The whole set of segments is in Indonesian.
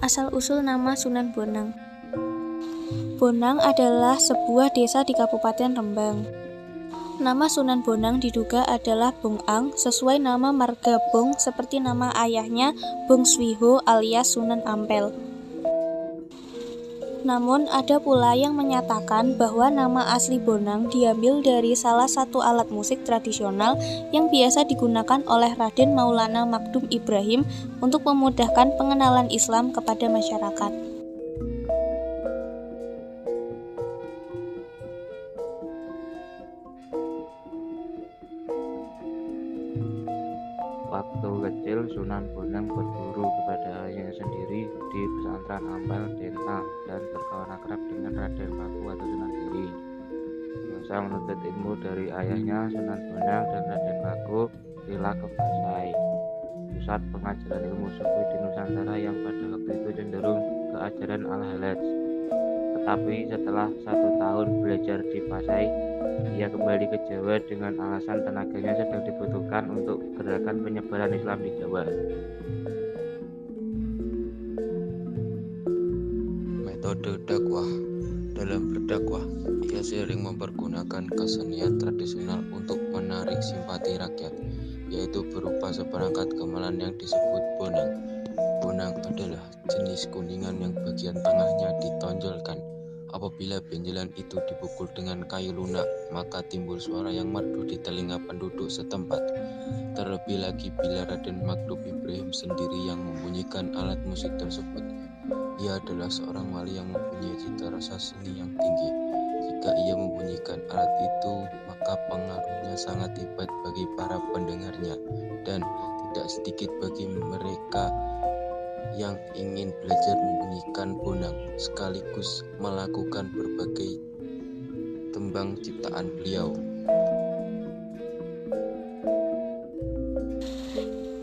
Asal-usul nama Sunan Bonang. Bonang adalah sebuah desa di Kabupaten Rembang. Nama Sunan Bonang diduga adalah Bong Ang sesuai nama marga Bong seperti nama ayahnya Bong Swiho alias Sunan Ampel. Namun ada pula yang menyatakan bahwa nama asli Bonang diambil dari salah satu alat musik tradisional yang biasa digunakan oleh Raden Maulana Magdum Ibrahim untuk memudahkan pengenalan Islam kepada masyarakat. Waktu kecil, Sunan Bonang berguru kepada ayahnya sendiri di pesantren Ampel, Denta, dan berkawan akrab dengan Raden Paku atau Sunan Giri. Masa menuntut ilmu dari ayahnya, Sunan Bonang dan Raden Paku pindah ke Pasai, pusat pengajaran ilmu sufi di Nusantara yang pada waktu itu cenderung ke ajaran Al-Halaj. Tetapi setelah 1 tahun belajar di Pasai, ia kembali ke Jawa dengan alasan tenaganya sedang dibutuhkan untuk gerakan penyebaran Islam di Jawa. Metode dakwah. Dalam berdakwah, ia sering mempergunakan kesenian tradisional untuk menarik simpati rakyat, yaitu berupa seperangkat gamelan yang disebut bonang. Bonang adalah jenis kuningan yang bagian tengahnya ditonjolkan. Apabila benjolan itu dipukul dengan kayu lunak, maka timbul suara yang merdu di telinga penduduk setempat. Terlebih lagi bila Raden Magdum Ibrahim sendiri yang membunyikan alat musik tersebut. Ia adalah seorang wali yang mempunyai cita rasa seni yang tinggi. Jika ia membunyikan alat itu, maka pengaruhnya sangat hebat bagi para pendengarnya dan tidak sedikit bagi mereka yang ingin belajar membunyikan bonang sekaligus melakukan berbagai tembang ciptaan beliau.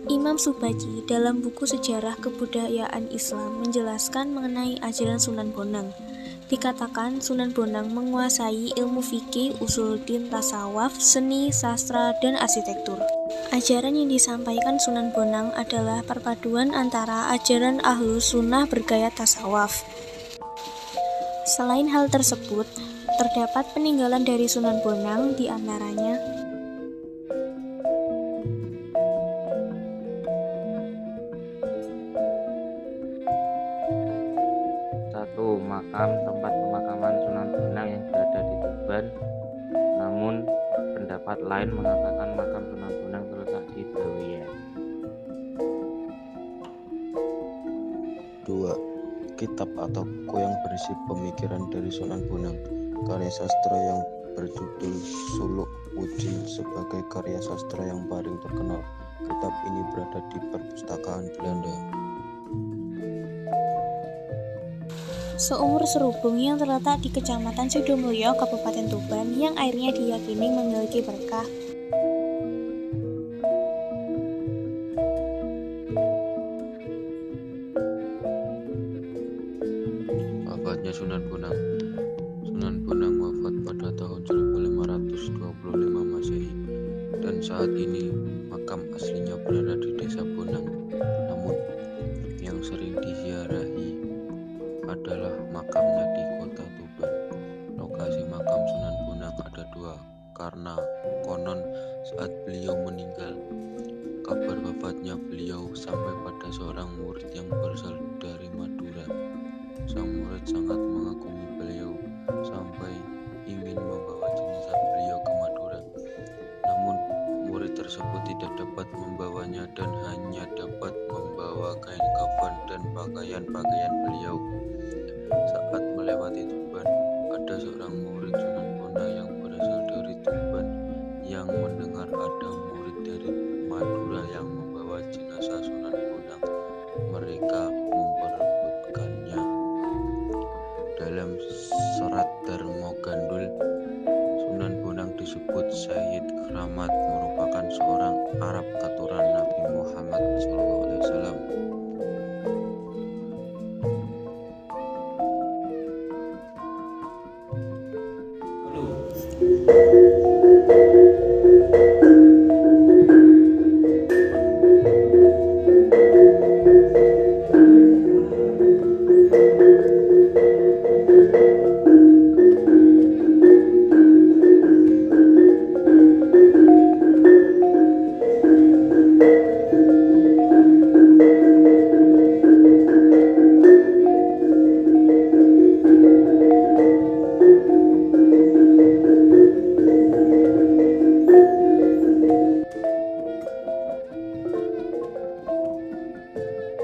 Imam Subbaji dalam buku Sejarah Kebudayaan Islam menjelaskan mengenai ajaran Sunan Bonang. Dikatakan Sunan Bonang menguasai ilmu fikih, usuluddin, tasawuf, seni, sastra, dan arsitektur. Ajaran yang disampaikan Sunan Bonang adalah perpaduan antara ajaran Ahlus Sunnah bergaya tasawuf. Selain hal tersebut, terdapat peninggalan dari Sunan Bonang di antaranya 1. Makam tempat pemakaman Sunan Bonang yang berada di Tuban. Namun pendapat lain mengatakan makam Sunan Bonang terletak di Bawean. 2. Kitab atau buku yang berisi pemikiran dari Sunan Bonang. Karya sastra yang berjudul Suluk Wudin sebagai karya sastra yang paling terkenal. Kitab ini berada di perpustakaan Belanda. Seumur Serubung yang terletak di Kecamatan Sidomulyo, Kabupaten Tuban, yang airnya diyakini memiliki berkah. Wafatnya Sunan Bonang. Sunan Bonang wafat pada tahun 1525 Masehi dan saat ini makam aslinya berada di Desa Bonang. Namun yang sering diziarahi adalah makamnya di kota Tuban. Lokasi makam Sunan Bonang ada 2 karena konon saat beliau meninggal, kabar wafatnya beliau sampai pada seorang murid yang berasal dari Madura. Sang murid sangat mengagumi beliau sampai ingin membawa jenazah beliau ke Madura. Namun murid tersebut tidak dapat membawanya dan hanya dapat membawa kain kafan dan pakaian-pakaian beliau. Saat melewati Tuban, ada seorang murid Sunan Bonang yang berasal dari Tuban yang mendengar ada murid dari Madura yang membawa jenazah Sunan Bonang. Mereka memperebutkannya. Dalam serat Darmo Gandul, Sunan Bonang disebut Syahid Keramat, merupakan seorang Arab keturunan Nabi Muhammad SAW.